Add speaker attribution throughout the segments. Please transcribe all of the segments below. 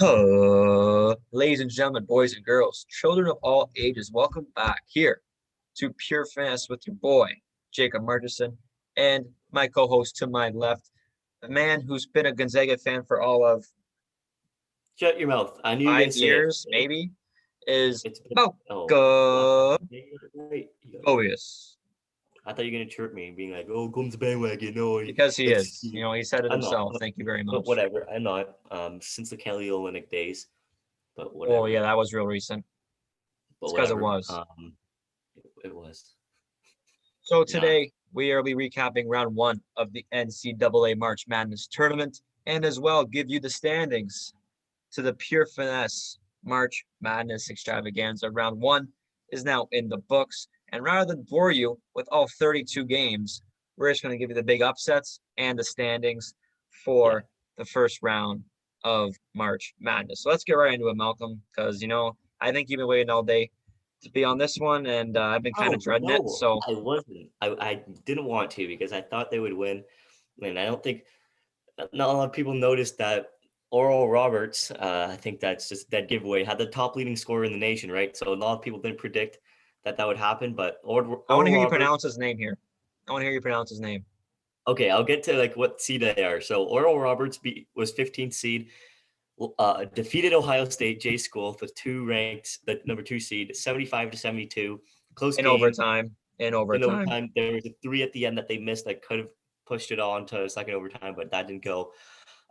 Speaker 1: Ladies and gentlemen, boys and girls, children of all ages, welcome back here to Pure Finesse with your boy, Jacob Murchison, and my co-host to my left, the man who's been a Gonzaga fan for all of
Speaker 2: Shut your mouth. I knew you were going
Speaker 1: five
Speaker 2: to say it.
Speaker 1: years, maybe, is
Speaker 2: It's been, oh, wow.
Speaker 1: Malcolm
Speaker 2: Right.
Speaker 1: Bovius.
Speaker 2: I thought you were going to chirp me and being like, oh, come to bandwagon. No,
Speaker 1: Because he
Speaker 2: it's,
Speaker 1: is. You know, he said it
Speaker 2: I'm not.
Speaker 1: himself. Thank you very
Speaker 2: But
Speaker 1: much.
Speaker 2: whatever. I'm not. Since the Kelly Olynyk days. But
Speaker 1: Oh, yeah,
Speaker 2: whatever.
Speaker 1: that was real recent.
Speaker 2: But
Speaker 1: It's because it
Speaker 2: whatever.
Speaker 1: was.
Speaker 2: It was.
Speaker 1: So
Speaker 2: Nah.
Speaker 1: today we will be recapping round one of the NCAA March Madness tournament and as well give you the standings to the Pure Finesse March Madness Extravaganza. Round one is now in the books. And rather than bore you with all 32 games, we're just going to give you the big upsets and the standings
Speaker 2: Yeah.
Speaker 1: for the first round of March Madness. So let's get right into it, Malcolm, because, I think you've been waiting all day to be on this one, and I've been kind of
Speaker 2: Oh,
Speaker 1: dreading it.
Speaker 2: no.
Speaker 1: So
Speaker 2: I wasn't. I didn't want to because I thought they would win. And I don't think not a lot of people noticed that Oral Roberts, I think that's just that giveaway, had the top leading scorer in the nation, right? So a lot of people didn't predict that would happen, but
Speaker 1: I want to
Speaker 2: Oral
Speaker 1: hear you
Speaker 2: Roberts.
Speaker 1: pronounce his name here. I want to hear you pronounce his name.
Speaker 2: Okay, I'll get to like what seed they are. So Oral Roberts was 15th seed, defeated Ohio State J School, the the number 2 seed, 75-72, close
Speaker 1: In
Speaker 2: game.
Speaker 1: overtime. In
Speaker 2: In
Speaker 1: overtime.
Speaker 2: overtime, there was a 3 at the end that they missed that could have pushed it on to second overtime, but that didn't go.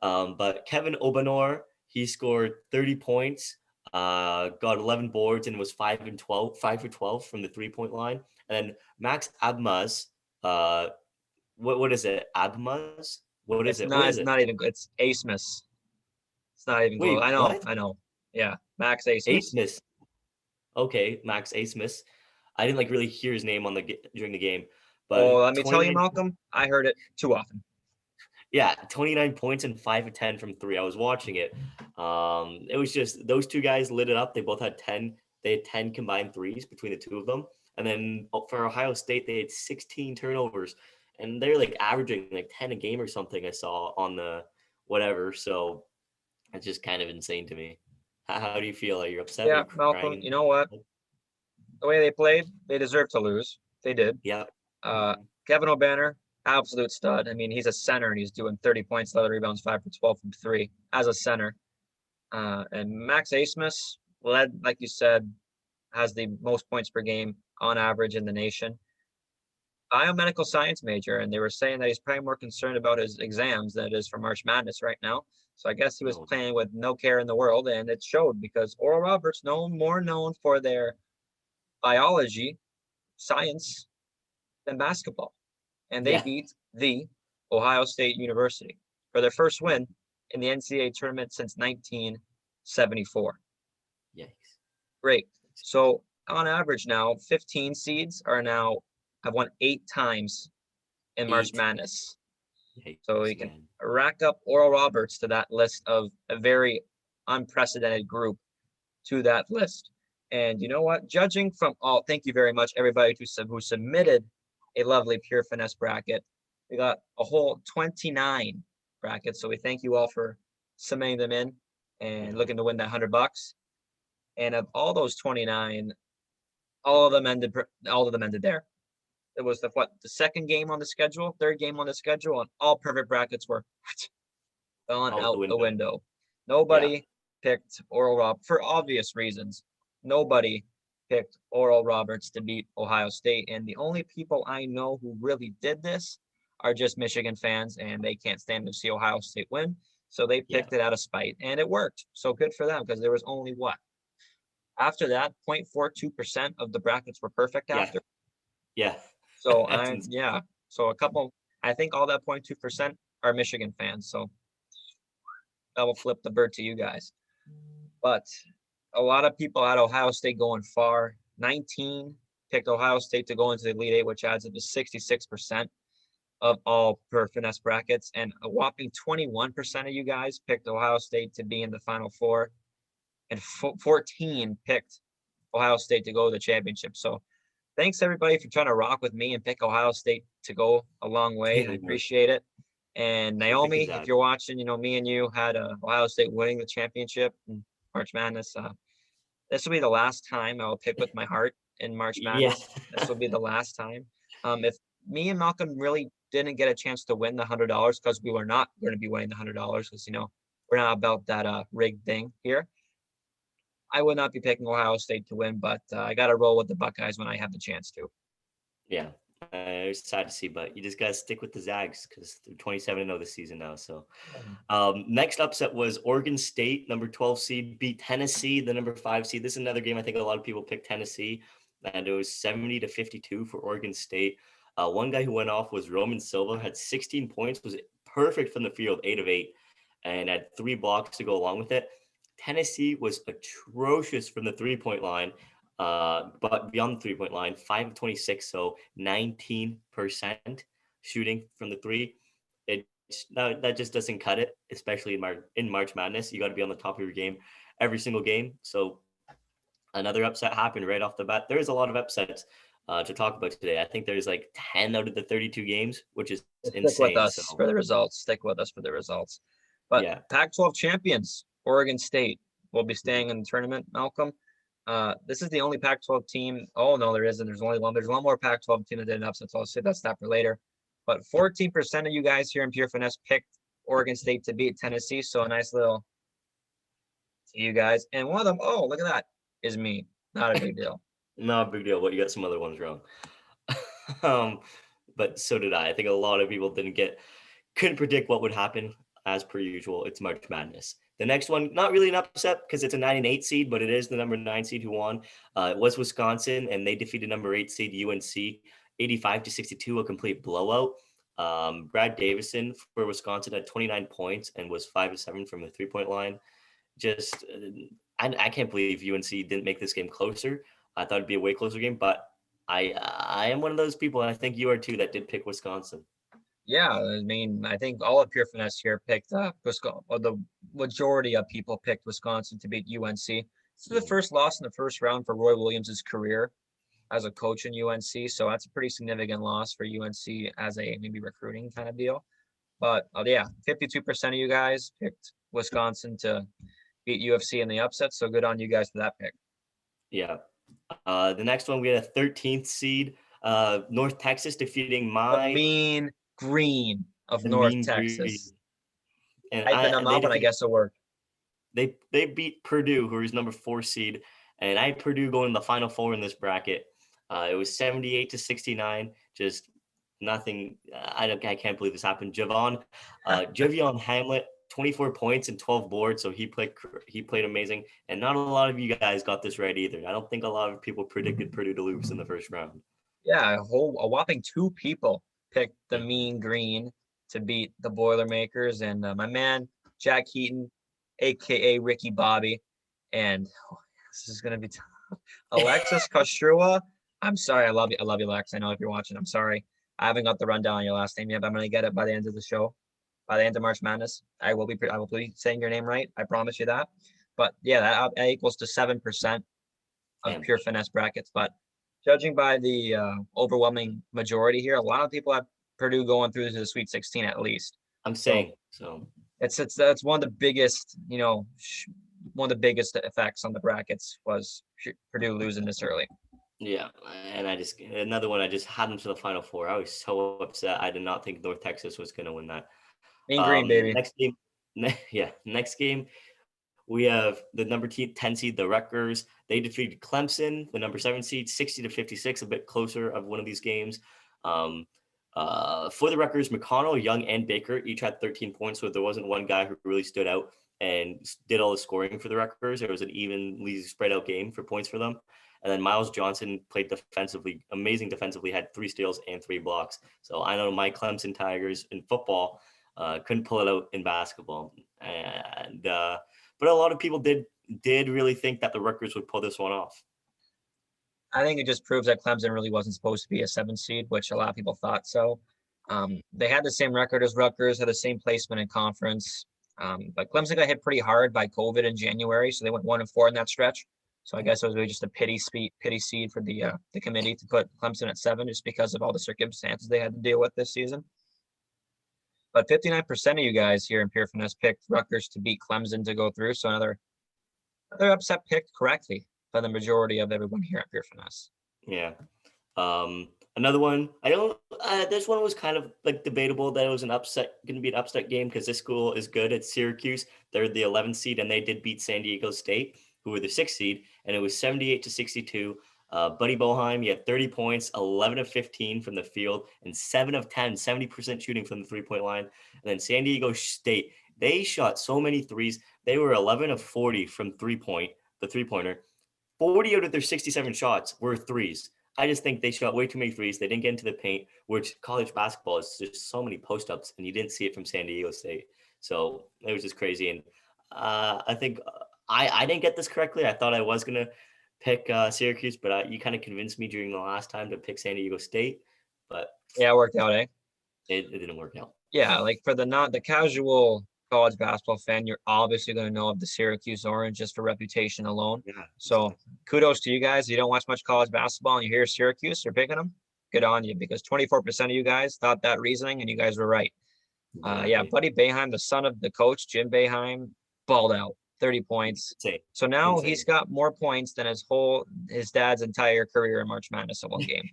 Speaker 2: But Kevin Obanor, he scored 30 points, got 11 boards, and was 5 for 12 from the 3-point line. And then Max Abmas, what is it? Abmas? What is
Speaker 1: It's
Speaker 2: it? What
Speaker 1: not.
Speaker 2: is
Speaker 1: It's
Speaker 2: it?
Speaker 1: not even. It's Asmus. It's not even close.
Speaker 2: Wait,
Speaker 1: I know.
Speaker 2: what?
Speaker 1: I know. Yeah, Max Asmus.
Speaker 2: Asmus. Okay, Max Asmus. I didn't like really hear his name during the game,
Speaker 1: Oh,
Speaker 2: but
Speaker 1: let me tell you,
Speaker 2: 29.
Speaker 1: Malcolm. I heard it too often.
Speaker 2: Yeah, 29 points and 5 of 10 from 3. I was watching it. It was just those two guys lit it up. They both had 10. They had 10 combined threes between the two of them. And then for Ohio State, they had 16 turnovers. And they're like averaging like 10 a game or something I saw on the whatever. So it's just kind of insane to me. How do you feel? Are you upset? Are
Speaker 1: Yeah,
Speaker 2: you
Speaker 1: Malcolm.
Speaker 2: crying?
Speaker 1: You know what? The way they played, they deserved to lose. They did.
Speaker 2: Yeah.
Speaker 1: Uh, Kevin O'Banner, absolute stud. I mean, he's a center and he's doing 30 points, 11 rebounds, 5 for 12 from three as a center. And Max Asmus led, like you said, has the most points per game on average in the nation. Biomedical science major, and they were saying that he's probably more concerned about his exams than it is for March Madness right now. So I guess he was
Speaker 2: No.
Speaker 1: playing with no care in the world, and it showed because Oral Roberts, more known for their biology, science than basketball, and they
Speaker 2: Yeah.
Speaker 1: beat the Ohio State University for their first win in the NCAA tournament since 1974.
Speaker 2: Yikes.
Speaker 1: Great. So on average now, 15 seeds have won 8 times in March
Speaker 2: 8.
Speaker 1: Madness. So
Speaker 2: Yikes,
Speaker 1: you can
Speaker 2: man.
Speaker 1: rack up Oral Roberts to that list of a very unprecedented group to that list. And you know what? Judging from all, thank you very much, everybody who submitted a lovely Pure Finesse bracket. We got a whole 29 brackets. So we thank you all for submitting them in and looking to win that $100. And of all those 29, all of them ended there. It was the second game on the schedule, third game on the schedule, and all perfect brackets were gone
Speaker 2: Out the
Speaker 1: out the
Speaker 2: window.
Speaker 1: window.
Speaker 2: Yeah.
Speaker 1: Nobody picked Oral Roberts for obvious reasons. Nobody picked Oral Roberts to beat Ohio State, and the only people I know who really did this are just Michigan fans, and they can't stand to see Ohio State win, so they
Speaker 2: Yeah.
Speaker 1: picked it out of spite, and it worked. So good for them because there was only what after that 0.42% of the brackets were perfect
Speaker 2: Yeah.
Speaker 1: after.
Speaker 2: Yeah.
Speaker 1: So
Speaker 2: That's insane.
Speaker 1: so I think all that 0.2% are Michigan fans. So that will flip the bird to you guys. But a lot of people at Ohio State going far. 19 picked Ohio State to go into the Elite Eight, which adds up to 66% of all per finesse brackets. And a whopping 21% of you guys picked Ohio State to be in the Final Four. And 14 picked Ohio State to go to the championship. So thanks everybody for trying to rock with me and pick Ohio State to go a long way. I appreciate it. And
Speaker 2: So pick the
Speaker 1: Naomi, if
Speaker 2: Zags.
Speaker 1: you're watching, me and you had Ohio State winning the championship in March Madness. This will be the last time I'll pick with my heart in March
Speaker 2: Yeah.
Speaker 1: Madness. This will be the last time. If me and Malcolm really didn't get a chance to win the $100 because we were not going to be winning the $100 because we're not about that rigged thing here. I would not be picking Ohio State to win, but I got to roll with the Buckeyes when I have the chance to.
Speaker 2: Yeah. It's sad to see, but you just got to stick with the Zags because they're 27-0 this season now. So next upset was Oregon State, number 12 seed, beat Tennessee, the number 5 seed. This is another game I think a lot of people picked Tennessee, and it was 70-52 for Oregon State. One guy who went off was Roman Silva, had 16 points, was perfect from the field, 8 of 8, and had 3 blocks to go along with it. Tennessee was atrocious from the 3-point line, but beyond the 3-point line, 5 of 26, so 19% shooting from the 3. That just doesn't cut it, especially in March Madness. You got to be on the top of your game every single game. So another upset happened right off the bat. There's a lot of upsets to talk about today. I think there's like 10 out of the 32 games, which is
Speaker 1: Stick with
Speaker 2: insane.
Speaker 1: us
Speaker 2: So
Speaker 1: for the results. Stick with us for the results. But
Speaker 2: yeah,
Speaker 1: Pac-12 champions, Oregon State, will be staying in the tournament. Malcolm, this is the only Pac-12 team. Oh no, there isn't. There's only one. There's one more Pac-12 team that did an upset. So I'll save that stat for later. But 14% of you guys here in Pure Finesse picked Oregon State to beat Tennessee. So a nice little to you guys. And one of them, oh look at that, is me. Not a big deal.
Speaker 2: not a big deal, but you got some other ones wrong. um, but so did I. I think a lot of people couldn't predict what would happen. As per usual, it's March Madness. The next one, not really an upset because it's a 9 and 8 seed, but it is the number 9 seed who won. It was Wisconsin, and they defeated number 8 seed UNC 85-62, a complete blowout. Brad Davison for Wisconsin had 29 points and was 5 of 7 from the 3-point line. Just, I can't believe UNC didn't make this game closer. I thought it'd be a way closer game, but I am one of those people, and I think you are too, that did pick Wisconsin.
Speaker 1: Yeah, I mean, I think all of Pure Finesse here picked Wisconsin, or the majority of people picked Wisconsin to beat UNC. This is the first loss in the first round for Roy Williams' career as a coach in UNC, so that's a pretty significant loss for UNC as a maybe recruiting kind of deal. But yeah, 52% of you guys picked Wisconsin to beat UFC in the upset, so good on you guys for that pick.
Speaker 2: Yeah. The next one, we had a 13th seed, North Texas defeating
Speaker 1: The Mean Green of North
Speaker 2: Mean Green.
Speaker 1: Texas.
Speaker 2: And
Speaker 1: Typing them out, but I guess it worked.
Speaker 2: They beat Purdue, who is number 4 seed, and I had Purdue going to the Final Four in this bracket. It was 78-69, just nothing. I can't believe this happened. Javion Hamlet, 24 points and 12 boards, so he played amazing. And not a lot of you guys got this right either. I don't think a lot of people predicted Purdue to lose in the first round.
Speaker 1: Yeah, a whopping 2 people picked the Mean Green to beat the Boilermakers, and my man Jack Heaton, aka Ricky Bobby, and this is gonna be tough. Alexis Kostrua. I'm sorry, I love you, Alex. I know if you're watching, I'm sorry. I haven't got the rundown on your last name yet, but I'm gonna get it by the end of the show. By the end of March Madness, I will be saying your name right. I promise you that. But yeah, that equals to 7% of Pure Finesse brackets. But judging by the overwhelming majority here, a lot of people have Purdue going through to the Sweet 16 at least.
Speaker 2: I'm saying so.
Speaker 1: It's one of the biggest, one of the biggest effects on the brackets was Purdue losing this early.
Speaker 2: Yeah, and another one, I just had them to the Final Four. I was so upset. I did not think North Texas was going to win that.
Speaker 1: Mean Green, baby.
Speaker 2: Next game, we have the number 10 seed, the Rutgers. They defeated Clemson, the number 7 seed, 60-56, a bit closer of one of these games. For the Rutgers, McConnell, Young, and Baker each had 13 points, so there wasn't one guy who really stood out and did all the scoring for the Rutgers. It was an evenly spread out game for points for them. And then Miles Johnson played defensively, amazing defensively, had 3 steals and 3 blocks. So I know my Clemson Tigers in football couldn't pull it out in basketball. And but a lot of people did really think that the Rutgers would pull this one off.
Speaker 1: I think it just proves that Clemson really wasn't supposed to be a 7 seed, which a lot of people thought so. They had the same record as Rutgers, had the same placement in conference. But Clemson got hit pretty hard by COVID in January, so they went 1-4 in that stretch. So I guess it was really just a pity seed for the committee to put Clemson at 7 just because of all the circumstances they had to deal with this season. But 59% of you guys here in Pure Finesse picked Rutgers to beat Clemson to go through. So another upset picked correctly by the majority of everyone here at Pure Finesse.
Speaker 2: Yeah. Another one, I don't, this one was kind of like debatable that it was going to be an upset game because this school is good. It's Syracuse. They're the 11th seed and they did beat San Diego State, who were the 6th seed, and it was 78-62. Buddy Boeheim, he had 30 points, 11 of 15 from the field, and 7 of 10, 70% shooting from the three-point line. And then San Diego State, they shot so many threes. They were 11 of 40 from the three-pointer. 40 out of their 67 shots were threes. I just think they shot way too many threes. They didn't get into the paint, which college basketball is just so many post-ups, and you didn't see it from San Diego State. So it was just crazy. And I think I didn't get this correctly. I thought I was going to pick Syracuse, but you kind of convinced me during the last time to pick San Diego State. But
Speaker 1: yeah, it worked out, eh?
Speaker 2: It didn't work out.
Speaker 1: Yeah, like for the casual college basketball fan, you're obviously going to know of the Syracuse Orange just for reputation alone.
Speaker 2: Yeah.
Speaker 1: So kudos to you guys. You don't watch much college basketball and you hear Syracuse, you're picking them. Good on you, because 24% of you guys thought that reasoning and you guys were right.
Speaker 2: Exactly.
Speaker 1: Yeah, Buddy Boeheim, the son of the coach, Jim Boeheim, balled out, 30 points.
Speaker 2: Insane.
Speaker 1: So now
Speaker 2: Insane.
Speaker 1: he's got more points than his dad's entire career in March Madness in one game.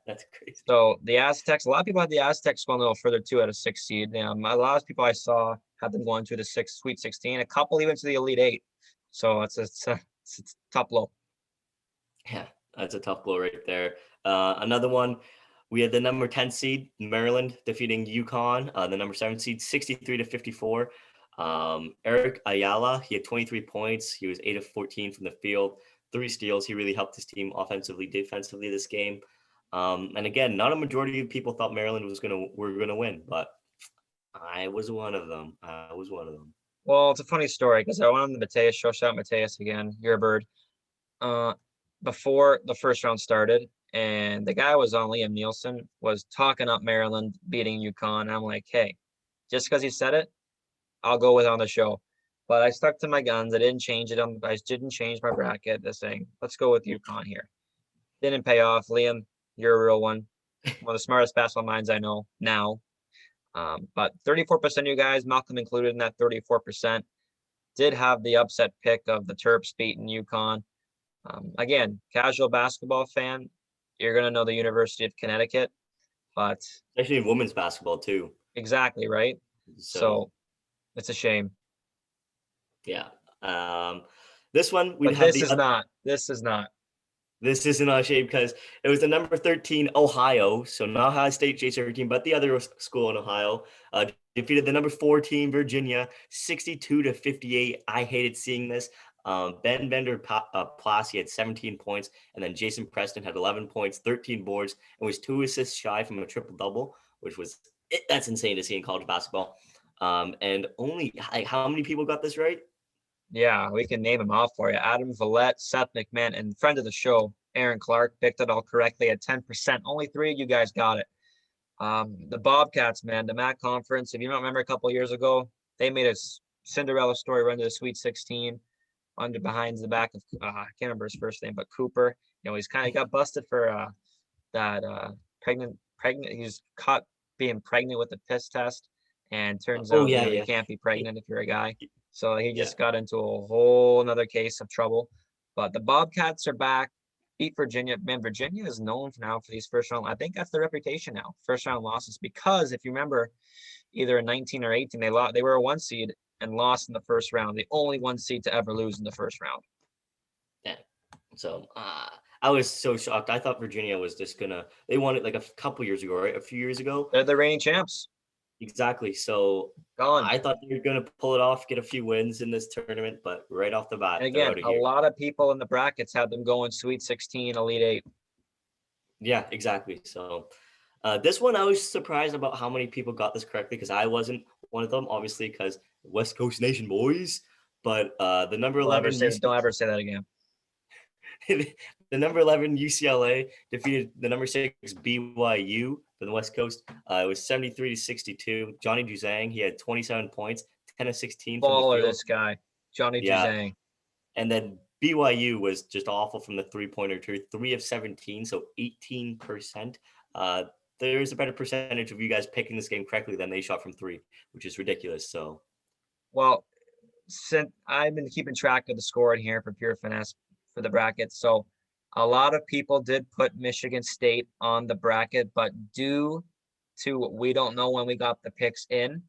Speaker 2: That's crazy.
Speaker 1: So the Aztecs, a lot of people had the Aztecs going a little further too at a 6 seed. A lot of people I saw had them going to the Sweet 16, a couple even to the Elite 8. So it's a tough blow.
Speaker 2: Yeah, that's a tough blow right there. Another one, we had the number 10 seed, Maryland, defeating UConn, the number 7 seed, 63-54. Eric Ayala, he had 23 points. He was 8 of 14 from the field, 3 steals. He really helped his team offensively, defensively this game. And again, not a majority of people thought Maryland were gonna win, but I was one of them.
Speaker 1: Well, it's a funny story because I went on the Mateus show. Shout out Mateus again. You're a bird. Before the first round started, and the guy was on, Liam Nielsen, was talking up Maryland beating UConn. I'm like, hey, just because he said it, I'll go with it on the show. But I stuck to my guns. I didn't change it. I didn't change my bracket. This thing, let's go with UConn here. Didn't pay off. Liam, you're a real one. One of the smartest basketball minds I know now. But 34% of you guys, Malcolm included in that 34%, did have the upset pick of the Terps beating UConn. Again, casual basketball fan, you're going to know the University of Connecticut, but
Speaker 2: especially in women's basketball too.
Speaker 1: Exactly, right? So it's a shame.
Speaker 2: Yeah. This one,
Speaker 1: This is not.
Speaker 2: This isn't a shame because it was the number 13 Ohio, so not Ohio State J13, but the other school in Ohio, defeated the number 14 Virginia 62-58. I hated seeing this. Ben Bender Plassey had 17 points, and then Jason Preston had 11 points, 13 boards, and was 2 assists shy from a triple-double, which was that's insane to see in college basketball. And only how many people got this right?
Speaker 1: Yeah, we can name them off for you. Adam Vallette, Seth McMahon, and friend of the show, Aaron Clark, picked it all correctly at 10%. Only 3 of you guys got it. The Bobcats, man, the MAC conference, if you don't remember a couple of years ago, they made a Cinderella story run to the Sweet 16 behind the back of, I can't remember his first name, but Cooper. He's kind of got busted for that pregnant. He was caught being pregnant with the piss test, and turns out you can't be pregnant if you're a guy. So he just got into a whole another case of trouble. But the Bobcats are back, beat Virginia. Man, Virginia is known now for these first round. I think that's their reputation now, first round losses. Because if you remember, either in 19 or 18, they were a 1 seed and lost in the first round. The only 1 seed to ever lose in the first round.
Speaker 2: Yeah. So I was so shocked. I thought Virginia was just they won it like a couple years ago, right? A few years ago.
Speaker 1: They're the reigning champs.
Speaker 2: Exactly. So I thought they were going to pull it off, get a few wins in this tournament, but right off the bat,
Speaker 1: and again, a lot of people in the brackets had them going Sweet 16, Elite 8.
Speaker 2: Yeah, exactly. So this one, I was surprised about how many people got this correctly because I wasn't one of them, obviously, because West Coast Nation boys. But the number 11.
Speaker 1: Don't ever say that again.
Speaker 2: The number 11 UCLA defeated the number 6 BYU from the West Coast. It was 73-62. Johnny Juzang, he had 27 points, 10 of 16 from the field.
Speaker 1: This guy, Johnny Juzang.
Speaker 2: And then BYU was just awful from the three-pointer too, 3 of 17, so 18%. there's a better percentage of you guys picking this game correctly than they shot from 3, which is ridiculous. So,
Speaker 1: Well, since I've been keeping track of the score in here for Pure Finesse for the bracket, so a lot of people did put Michigan State on the bracket, but due to we don't know when we got the picks in,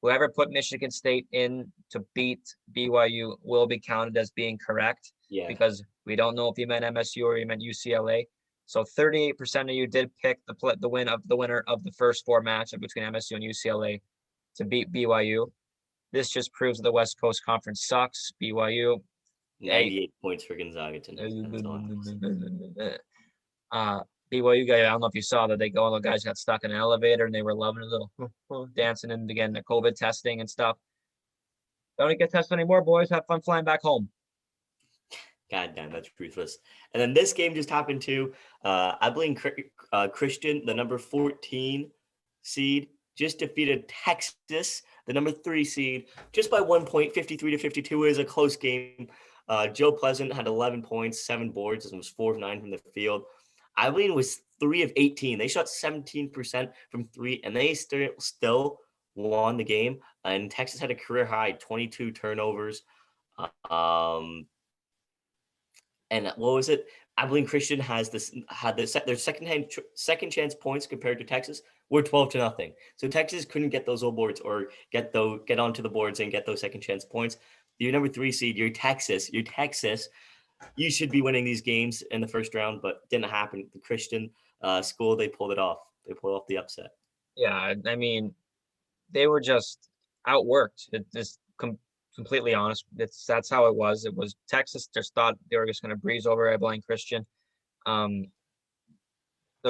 Speaker 1: whoever put Michigan State in to beat BYU will be counted as being correct
Speaker 2: yeah.
Speaker 1: because we don't know if you meant MSU or you meant UCLA. So 38% of you did pick the winner of the first 4 matchup between MSU and UCLA to beat BYU. This just proves that the West Coast Conference sucks. BYU,
Speaker 2: 98 points for Gonzaga tonight. That's all I have to say.
Speaker 1: BYU guy. I don't know if you saw that all the guys got stuck in an elevator and they were loving it, little dancing and again the COVID testing and stuff. Don't get tested anymore, boys. Have fun flying back home.
Speaker 2: God damn, that's ruthless. And then this game just happened too. Abilene Christian, the number 14 seed, just defeated Texas, the number 3 seed, just by 1 point, 53-52. It was a close game. Joe Pleasant had 11 points, 7 boards, and was 4 of 9 from the field. Abilene was 3 of 18. They shot 17% from 3, and they still won the game. And Texas had a career high 22 turnovers. And what was it? Abilene Christian had their second chance points compared to Texas were 12-0. So Texas couldn't get those old boards or get onto the boards and get those second chance points. You're number 3 seed. You're Texas. You should be winning these games in the first round, but didn't happen. The Christian school, they pulled it off. They pulled off the upset.
Speaker 1: Yeah, I mean, they were just outworked. Completely honest. That's how it was. It was Texas just thought they were just going to breeze over Abilene Christian. The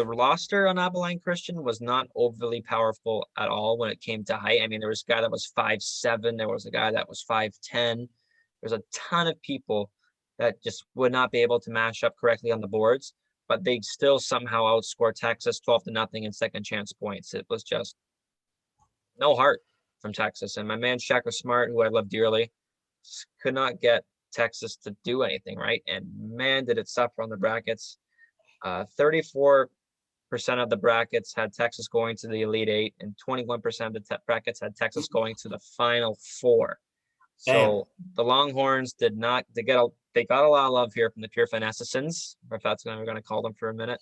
Speaker 1: roster on Abilene Christian was not overly powerful at all when it came to height. I mean, there was a guy that was 5'7". There was a guy that was 5'10". There's a ton of people that just would not be able to match up correctly on the boards, but they still somehow outscored Texas 12-0 in second chance points. It was just no heart from Texas. And my man Shaka Smart, who I love dearly, could not get Texas to do anything, right? And man, did it suffer on the brackets. 34% of the brackets had Texas going to the Elite Eight, and 21% of the brackets had Texas going to the Final Four. So the Longhorns they got a lot of love here from the Pure Finessens, or if that's what we're going to call them for a minute.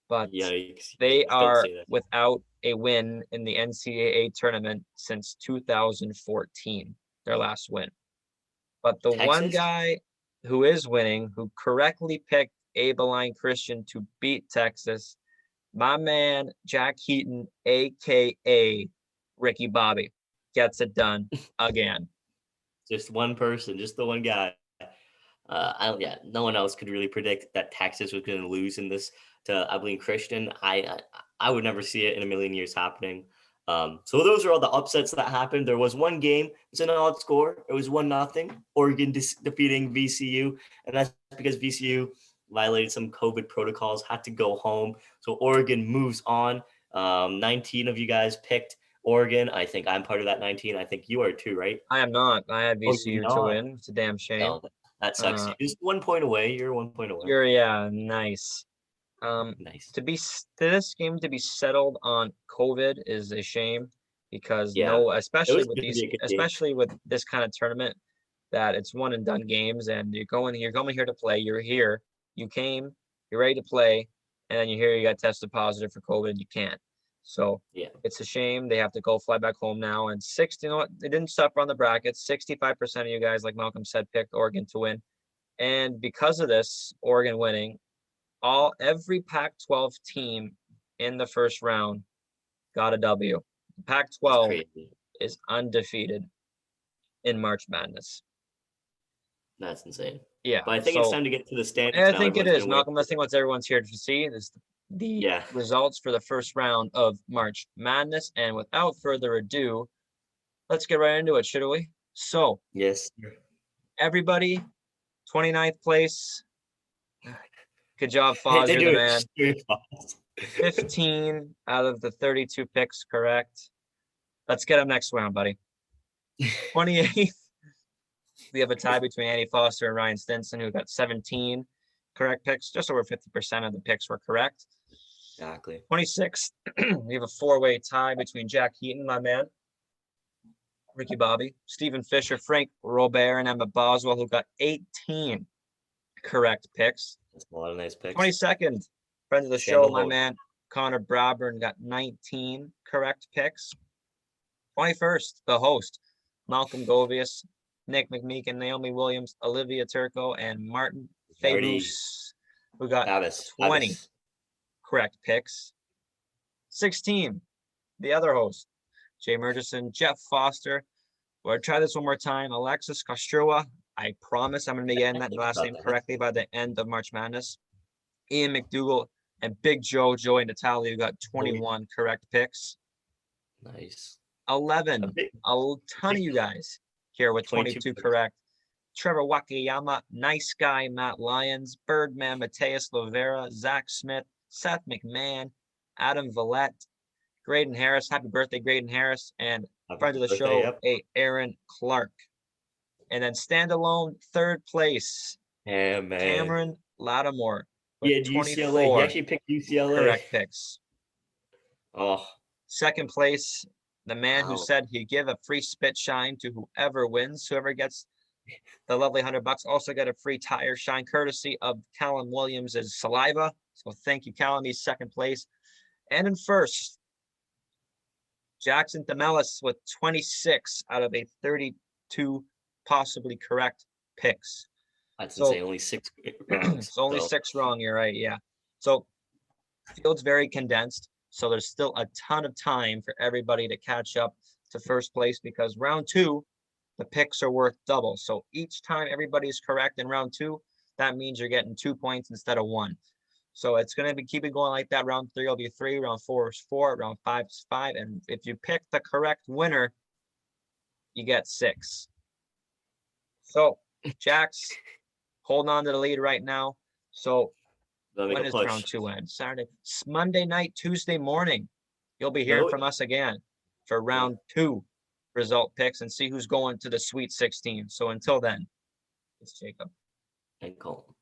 Speaker 1: But
Speaker 2: Yikes.
Speaker 1: they are without a win in the NCAA tournament since 2014, their last win. But the one guy who is winning, who correctly picked Abilene Christian to beat Texas, my man Jack Heaton, a.k.a. Ricky Bobby, gets it done again.
Speaker 2: Just one person, just the one guy. No one else could really predict that Texas was going to lose in this to Abilene Christian. I would never see it in a million years happening. So those are all the upsets that happened. There was one game. It's an odd score. It was 1-0. Oregon defeating VCU, and that's because VCU violated some COVID protocols, had to go home. So Oregon moves on. 19 of you guys picked Oregon. I think I'm part of that 19. I think you are too, right?
Speaker 1: I am not. I had VCU to win. It's a damn shame.
Speaker 2: No, that sucks. You're just 1 point away. You're 1 point away.
Speaker 1: Nice.
Speaker 2: Nice.
Speaker 1: This game to be settled on COVID is a shame because especially with this kind of tournament, that it's one and done games, and you're going here to play. You're here, you came, you're ready to play, and then you got tested positive for COVID and you can't. So it's a shame. They have to go fly back home now. And they didn't suffer on the brackets. 65% of you guys, like Malcolm said, picked Oregon to win. And because of this, Oregon winning, every Pac-12 team in the first round got a W. Pac-12 is undefeated in March Madness.
Speaker 2: That's insane.
Speaker 1: Yeah.
Speaker 2: But I think it's time to get to the standings.
Speaker 1: I think it is, Malcolm. I think what everyone's here to see is the results for the first round of March Madness. And without further ado, let's get right into it, should we? So,
Speaker 2: yes,
Speaker 1: everybody, 29th place. Good job, Foz. You're the man. 15 out of the 32 picks correct. Let's get them next round, buddy. 28th. We have a tie between Andy Foster and Ryan Stinson, who got 17 correct picks. Just over 50% of the picks were correct.
Speaker 2: Exactly.
Speaker 1: 26, we have a four-way tie between Jack Heaton, my man, Ricky Bobby, Stephen Fisher, Frank Robert, and Emma Boswell, who got 18 correct picks.
Speaker 2: That's a lot of nice picks.
Speaker 1: 22nd, friend of the show, my man, Connor Brabern, got 19 correct picks. 21st, the host, Malcolm Govius, Nick McMeekin, Naomi Williams, Olivia Turco, and Martin Fabus, who got 20 correct picks. 16, the other host, Jay Murchison, Jeff Foster. We'll try this one more time. Alexis Kostrua. I promise I'm going to be getting that last name correctly by the end of March Madness. Ian McDougall and Big Joey Natalia, who got 21 correct picks.
Speaker 2: Nice.
Speaker 1: 11, a ton of you guys here with 22 correct. Trevor Wakayama, Nice Guy, Matt Lyons, Birdman, Mateus Lovera, Zach Smith, Seth McMahon, Adam Vallette, Graydon Harris. Happy birthday, Graydon Harris. And friend of the show, Aaron Clark. And then standalone, third place, Cameron Lattimore with 24
Speaker 2: UCLA. He actually picked UCLA.
Speaker 1: Correct picks.
Speaker 2: Oh.
Speaker 1: Second place, the man who said he'd give a free spit shine to whoever wins. Whoever gets the lovely $100 also get a free tire shine courtesy of Callum Williams' saliva. So thank you, Callum. He's second place. And in first, Jackson Demelis with 26 out of a 32 possibly correct picks.
Speaker 2: That's insane. Only 6 wrong.
Speaker 1: It's only 6 wrong. You're right. Yeah. So field's very condensed. So there's still a ton of time for everybody to catch up to first place because round 2, the picks are worth double. So each time everybody's correct in round 2, that means you're getting 2 points instead of 1. So it's going to be keep it going like that. Round 3 will be 3, round 4 is 4, round 5 is 5. And if you pick the correct winner, you get 6. So Jack's holding on to the lead right now. So when is round 2 end? Saturday, Monday night, Tuesday morning. You'll be hearing from us again for round 2 result picks and see who's going to the Sweet 16. So until then, it's Jacob.
Speaker 2: And Colton.